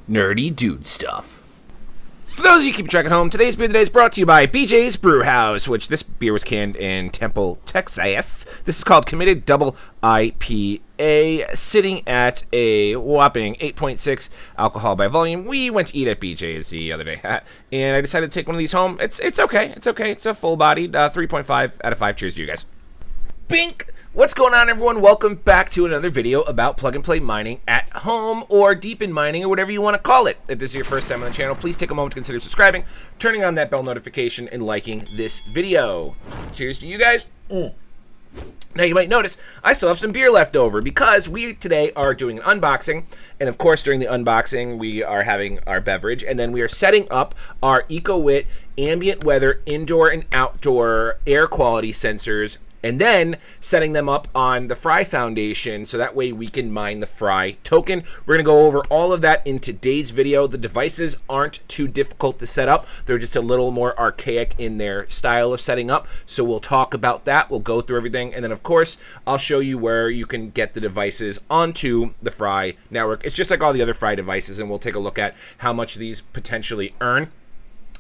nerdy dude stuff. For those of you keeping track at home, today's beer today is brought to you by BJ's Brewhouse, which this beer was canned in Temple, Texas. This is called Committed Double IPA, sitting at a whopping 8.6 alcohol by volume. We went to eat at BJ's the other day, and I decided to take one of these home. It's okay. It's okay. It's a full-bodied 3.5 out of 5. Cheers to you guys. Bink! What's going on, everyone? Welcome back to another video about plug-and-play mining at home, or deep in mining, or whatever you want to call it. If this is your first time on the channel, please take a moment to consider subscribing, turning on that bell notification, and liking this video. Cheers to you guys. Now, you might notice I still have some beer left over because we today are doing an unboxing, and of course, during the unboxing, we are having our beverage, and then we are setting up our EcoWit ambient weather indoor and outdoor air quality sensors, and then setting them up on the Fry Foundation so that way we can mine the Fry token. We're going to go over all of that in today's video. The devices aren't too difficult to set up. They're just a little more archaic in their style of setting up. So we'll talk about that. We'll go through everything. And then, of course, I'll show you where you can get the devices onto the Fry network. It's just like all the other Fry devices, and we'll take a look at how much these potentially earn,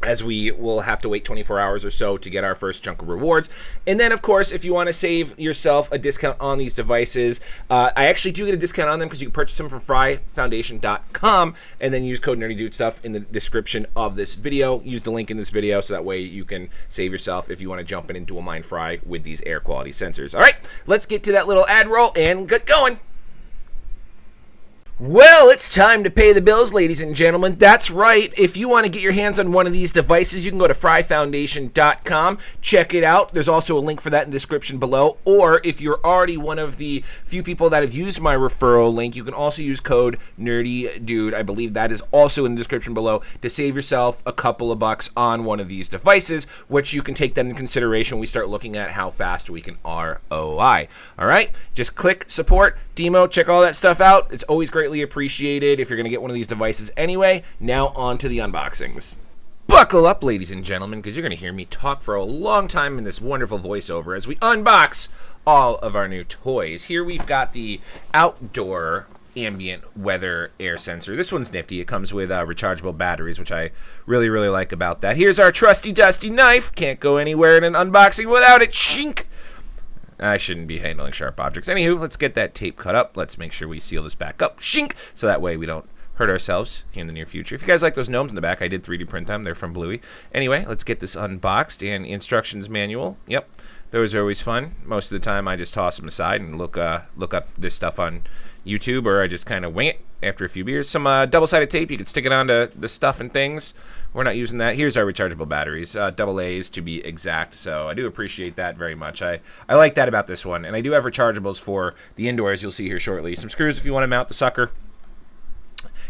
as we will have to wait 24 hours or so to get our first chunk of rewards. And then, of course, if you want to save yourself a discount on these devices, I actually do get a discount on them because you can purchase them from fryfoundation.com and then use code NerdyDudeStuff in the description of this video. Use the link in this video so that way you can save yourself if you want to jump in and dual mine Fry with these air quality sensors. All right, let's get to that little ad roll and get going. Well, it's time to pay the bills, ladies and gentlemen. That's right. If you want to get your hands on one of these devices, you can go to fryfoundation.com. Check it out. There's also a link for that in the description below. Or if you're already one of the few people that have used my referral link, you can also use code NerdyDude. I believe that is also in the description below to save yourself a couple of bucks on one of these devices, which you can take that into consideration when we start looking at how fast we can ROI. All right? Just click support, demo, check all that stuff out. It's always greatly appreciated if you're going to get one of these devices anyway. Now on to the unboxings. Buckle up, ladies and gentlemen, because you're going to hear me talk for a long time in this wonderful voiceover as we unbox all of our new toys. Here we've got the outdoor ambient weather air sensor. This one's nifty. It comes with rechargeable batteries, which I really like about that. Here's our trusty dusty knife. Can't go anywhere in an unboxing without it. Shink! I shouldn't be handling sharp objects. Anywho, let's get that tape cut up. Let's make sure we seal this back up. Shink! So that way we don't hurt ourselves in the near future. If you guys like those gnomes in the back, I did 3D print them. They're from Bluey. Anyway, let's get this unboxed. And instructions manual. Yep, those are always fun. Most of the time I just toss them aside and look up this stuff on YouTube, or I just kind of wing it after a few beers. Some double-sided tape. You can stick it onto the stuff and things. We're not using that. Here's our rechargeable batteries, double A's to be exact. So I do appreciate that very much. I like that about this one. And I do have rechargeables for the indoors, you'll see here shortly. Some screws if you want to mount the sucker.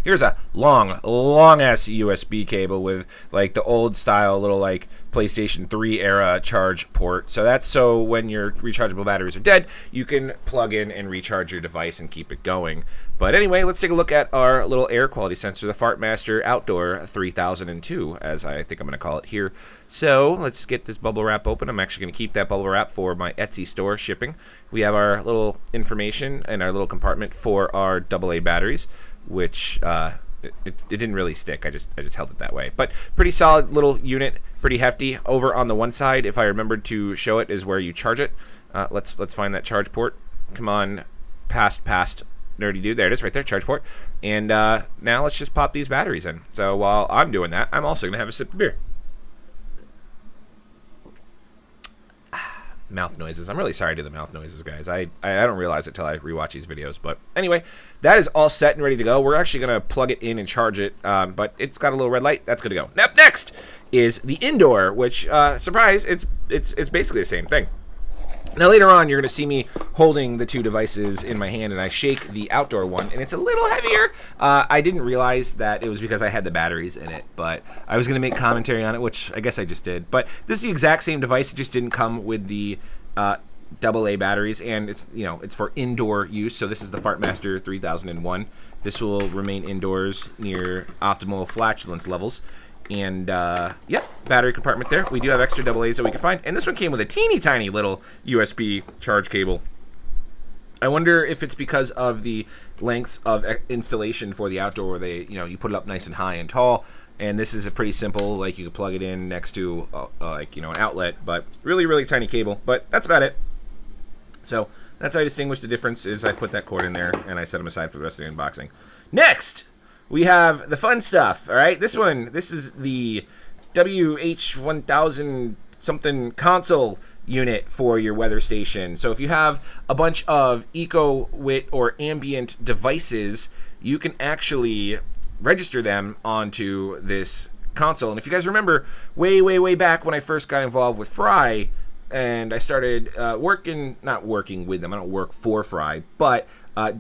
Here's a long ass USB cable with like the old style little like PlayStation 3 era charge port. So that's so when your rechargeable batteries are dead, you can plug in and recharge your device and keep it going. But anyway, let's take a look at our little air quality sensor, the Fartmaster Outdoor 3002, as I think I'm going to call it here. So let's get this bubble wrap open. I'm actually going to keep that bubble wrap for my Etsy store shipping. We have our little information and our little compartment for our AA batteries, which it didn't really stick. I just held it that way. But pretty solid little unit, pretty hefty. Over on the one side, if I remembered to show it, is where you charge it. Let's find that charge port. Come on, past Nerdy Dude. There it is, right there, charge port. And now let's just pop these batteries in. So while I'm doing that, I'm also gonna have a sip of beer. Mouth noises. I'm really sorry to the mouth noises, guys. I don't realize it till I rewatch these videos. But anyway, that is all set and ready to go. We're actually going to plug it in and charge it, but it's got a little red light. That's good to go. Now, next is the indoor, which, surprise, it's basically the same thing. Now, later on, you're going to see me holding the two devices in my hand, and I shake the outdoor one, and it's a little heavier. I didn't realize that it was because I had the batteries in it, but I was going to make commentary on it, which I guess I just did. But this is the exact same device. It just didn't come with the AA batteries, and it's for indoor use. So this is the Fartmaster 3001. This will remain indoors near optimal flatulence levels. And, yep, battery compartment there. We do have extra AA's that we can find. And this one came with a teeny tiny little USB charge cable I wonder if it's because of the lengths of installation for the outdoor, where they, you put it up nice and high and tall, and this is a pretty simple, like you could plug it in next to an outlet, but really tiny cable. But that's about it. So that's how I distinguish the difference. Is I put that cord in there and I set them aside for the rest of the unboxing. Next, we have the fun stuff. All right, this is the WH1000 something console unit for your weather station. So if you have a bunch of EcoWit or ambient devices, you can actually register them onto this console. And if you guys remember, way back when I first got involved with Fry, and I started not working with them, I don't work for Fry, but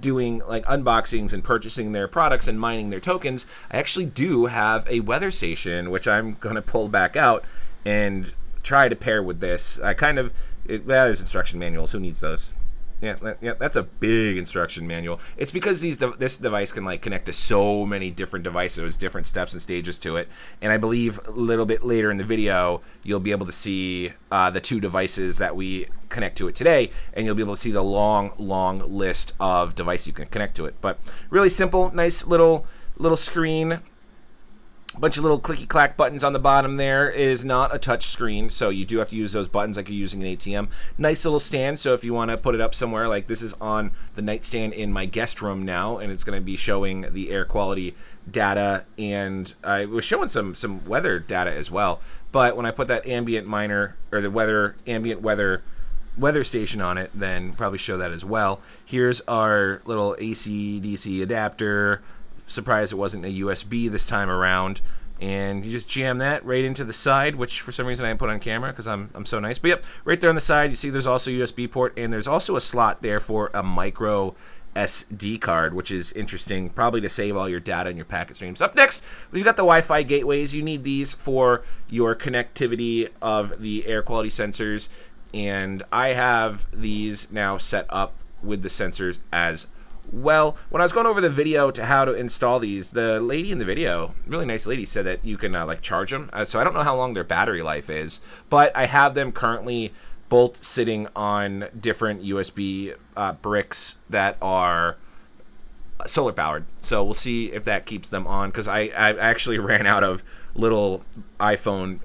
doing like unboxings and purchasing their products and mining their tokens, I actually do have a weather station, which I'm going to pull back out and try to pair with this. There's instruction manuals. Who needs those? Yeah, that's a big instruction manual. It's because this device can like connect to so many different devices, different steps and stages to it. And I believe a little bit later in the video, you'll be able to see the 2 devices that we connect to it today, and you'll be able to see the long list of devices you can connect to it. But really simple, nice little screen. Bunch of little clicky clack buttons on the bottom there. It is not a touch screen, so you do have to use those buttons like you're using an ATM. Nice little stand, so if you want to put it up somewhere, like this is on the nightstand in my guest room now, and it's going to be showing the air quality data, and I was showing some weather data as well. But when I put that ambient miner, or the ambient weather station on it, then probably show that as well. Here's our little AC DC adapter. Surprised it wasn't a USB this time around, and you just jam that right into the side, which for some reason I didn't put on camera because I'm so nice. But yep, right there on the side, you see there's also a USB port, and there's also a slot there for a micro SD card, which is interesting, probably to save all your data and your packet streams. Up next, we've got the Wi-Fi gateways. You need these for your connectivity of the air quality sensors, and I have these now set up with the sensors as well. When I was going over the video to how to install these, the lady in the video, really nice lady, said that you can like charge them. So I don't know how long their battery life is, but I have them currently both sitting on different USB bricks that are solar powered. So we'll see if that keeps them on, because I actually ran out of little iPhone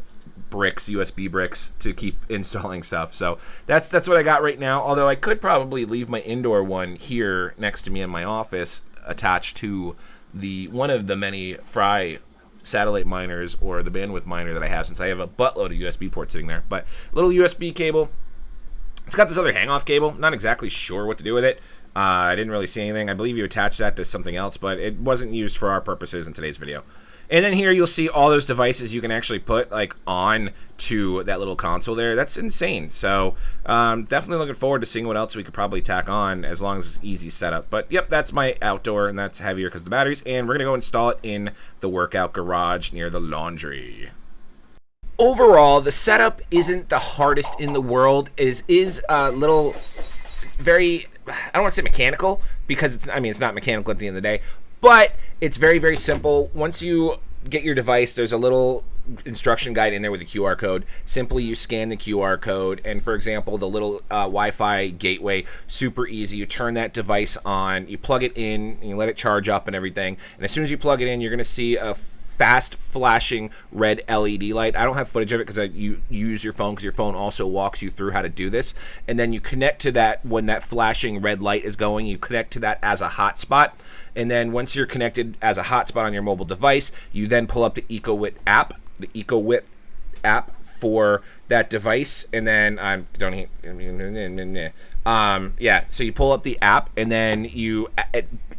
bricks, USB bricks, to keep installing stuff. So that's what I got right now, although I could probably leave my indoor one here next to me in my office attached to one of the many Fry satellite miners or the bandwidth miner that I have, since I have a buttload of USB ports sitting there. But little USB cable. It's got this other hang-off cable. Not exactly sure what to do with it. I didn't really see anything. I believe you attached that to something else, but it wasn't used for our purposes in today's video. And then here you'll see all those devices you can actually put like on to that little console there. That's insane. So definitely looking forward to seeing what else we could probably tack on, as long as it's easy setup. But yep, that's my outdoor, and that's heavier because of the batteries. And we're gonna go install it in the workout garage near the laundry. Overall, the setup isn't the hardest in the world. It is a little, very, I don't want to say mechanical, because it's not mechanical at the end of the day. But it's very simple. Once you get your device, there's a little instruction guide in there with a QR code. Simply you scan the QR code, and for example, the little Wi-Fi gateway, super easy. You turn that device on, you plug it in, and you let it charge up and everything. And as soon as you plug it in, you're going to see a fast flashing red LED light. I don't have footage of it because you use your phone, because your phone also walks you through how to do this. And then you connect to that when that flashing red light is going. You connect to that as a hotspot. And then once you're connected as a hotspot on your mobile device, you then pull up the EcoWit app for that device. And then so you pull up the app, and then you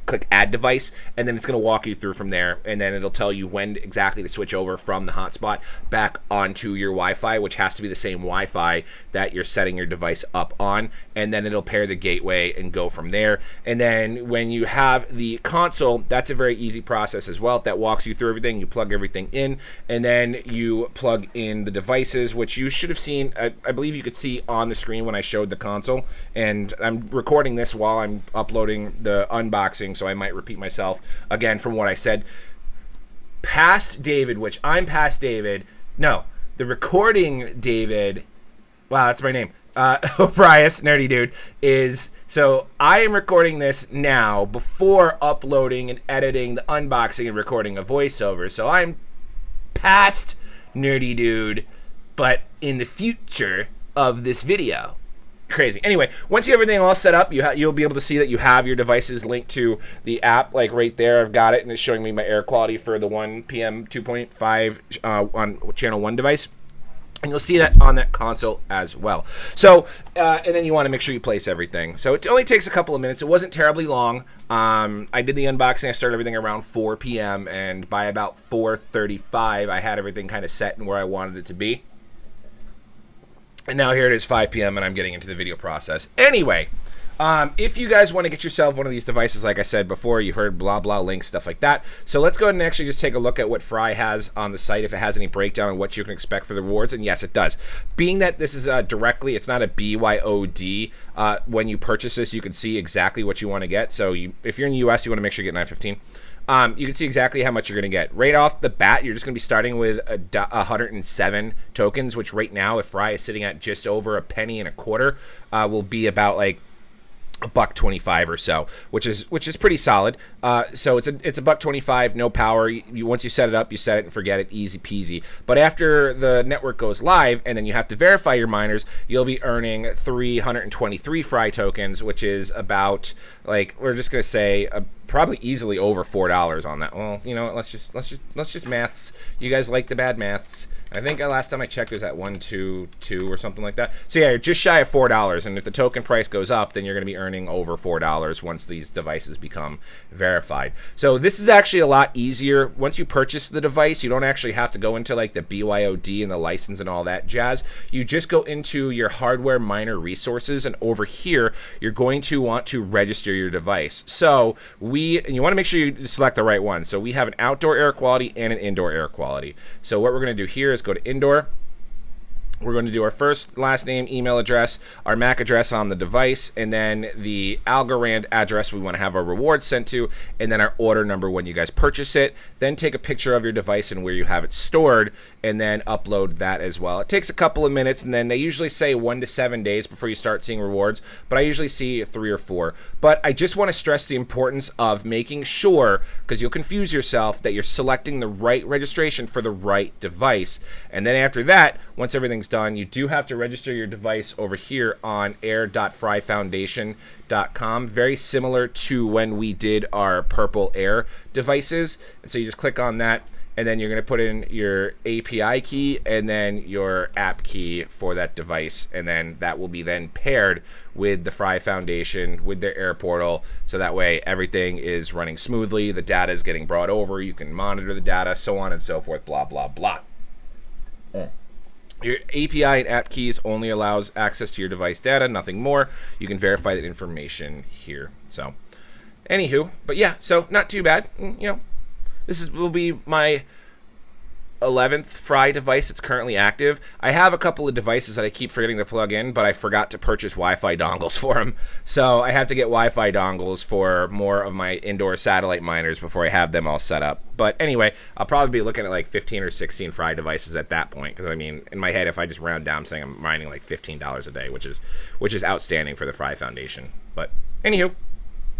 click add device, and then it's going to walk you through from there, and then it'll tell you when exactly to switch over from the hotspot back onto your Wi-Fi, which has to be the same Wi-Fi that you're setting your device up on, and then it'll pair the gateway and go from there. And then when you have the console, that's a very easy process as well. That walks you through everything. You plug everything in, and then you plug in the devices, which you should have seen. I believe you could see on the screen when I showed the console, and I'm recording this while I'm uploading the unboxing, so I might repeat myself again from what I said. Past David, which I'm past David. No, the recording David. Wow, that's my name. Brias, nerdy dude, is so I am recording this now before uploading and editing the unboxing and recording a voiceover. So I'm past nerdy dude, but in the future of this video. Crazy. Anyway, once you have everything all set up, you'll be able to see that you have your devices linked to the app, like right there. I've got it, and it's showing me my air quality for the 1PM 2.5 on channel 1 device. And you'll see that on that console as well. So, and then you want to make sure you place everything. So it only takes a couple of minutes. It wasn't terribly long. I did the unboxing. I started everything around 4 p.m. And by about 4:35, I had everything kind of set and where I wanted it to be. And now here it is 5 p.m. and I'm getting into the video process. Anyway, if you guys want to get yourself one of these devices, like I said before, you've heard blah, blah, links, stuff like that. So let's go ahead and actually just take a look at what Fry has on the site, if it has any breakdown on what you can expect for the rewards. And yes, it does. Being that this is directly, it's not a BYOD. When you purchase this, you can see exactly what you want to get. So if you're in the US, you want to make sure you get 915. You can see exactly how much you're going to get. Right off the bat, you're just going to be starting with 107 tokens, which right now, if Fry is sitting at just over a penny and a quarter, will be about like $1.25 or so, which is pretty solid. So it's $1.25, no power. Once you set it up, you set it and forget it, easy peasy. But after the network goes live and then you have to verify your miners, you'll be earning 323 Fry tokens, which is about, like, we're just gonna say probably easily over $4 on that. Well, you know what, let's just maths. You guys like the bad maths. I think last time I checked it was at 122 or something like that. So yeah, you're just shy of $4, and if the token price goes up, then you're going to be earning over $4 once these devices become verified. So this is actually a lot easier. Once you purchase the device, you don't actually have to go into like the BYOD and the license and all that jazz. You just go into your hardware miner resources, and over here, you're going to want to register your device. So and you want to make sure you select the right one. So we have an outdoor air quality and an indoor air quality. So what we're going to do here is go to indoor. We're going to do our first, last name, email address, our MAC address on the device, and then the Algorand address we want to have our rewards sent to, and then our order number when you guys purchase it. Then take a picture of your device and where you have it stored, and then upload that as well. It takes a couple of minutes, and then they usually say 1 to 7 days before you start seeing rewards, but I usually see 3 or 4. But I just want to stress the importance of making sure, because you'll confuse yourself, that you're selecting the right registration for the right device. And then after that, once everything's done, you do have to register your device over here on air.fryfoundation.com, very similar to when we did our Purple Air devices. And so you just click on that, and then you're going to put in your API key and then your app key for that device, and then that will be then paired with the Fry Foundation, with their air portal, so that way everything is running smoothly, the data is getting brought over, you can monitor the data, so on and so forth, blah, blah, blah. Your API and app keys only allows access to your device data, nothing more. You can verify that information here. So, anywho, but yeah, so not too bad. You know, will be my 11th Fry device that's currently active. I have a couple of devices that I keep forgetting to plug in, but I forgot to purchase Wi-Fi dongles for them. So I have to get Wi-Fi dongles for more of my indoor satellite miners before I have them all set up. But anyway, I'll probably be looking at like 15 or 16 Fry devices at that point, because I mean, in my head, if I just round down, saying I'm mining like $15 a day, which is outstanding for the Fry Foundation. But anywho,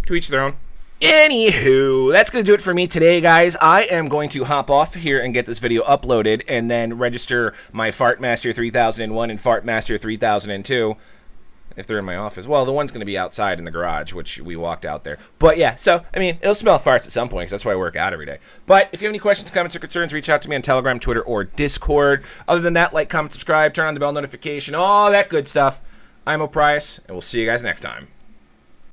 to each their own. Anywho, that's going to do it for me today, guys. I am going to hop off here and get this video uploaded and then register my Fartmaster 3001 and Fartmaster 3002 if they're in my office. Well, the one's going to be outside in the garage, which we walked out there. But yeah, so, I mean, it'll smell farts at some point, because that's why I work out every day. But if you have any questions, comments, or concerns, reach out to me on Telegram, Twitter, or Discord. Other than that, like, comment, subscribe, turn on the bell notification, all that good stuff. I'm O'Price, and we'll see you guys next time.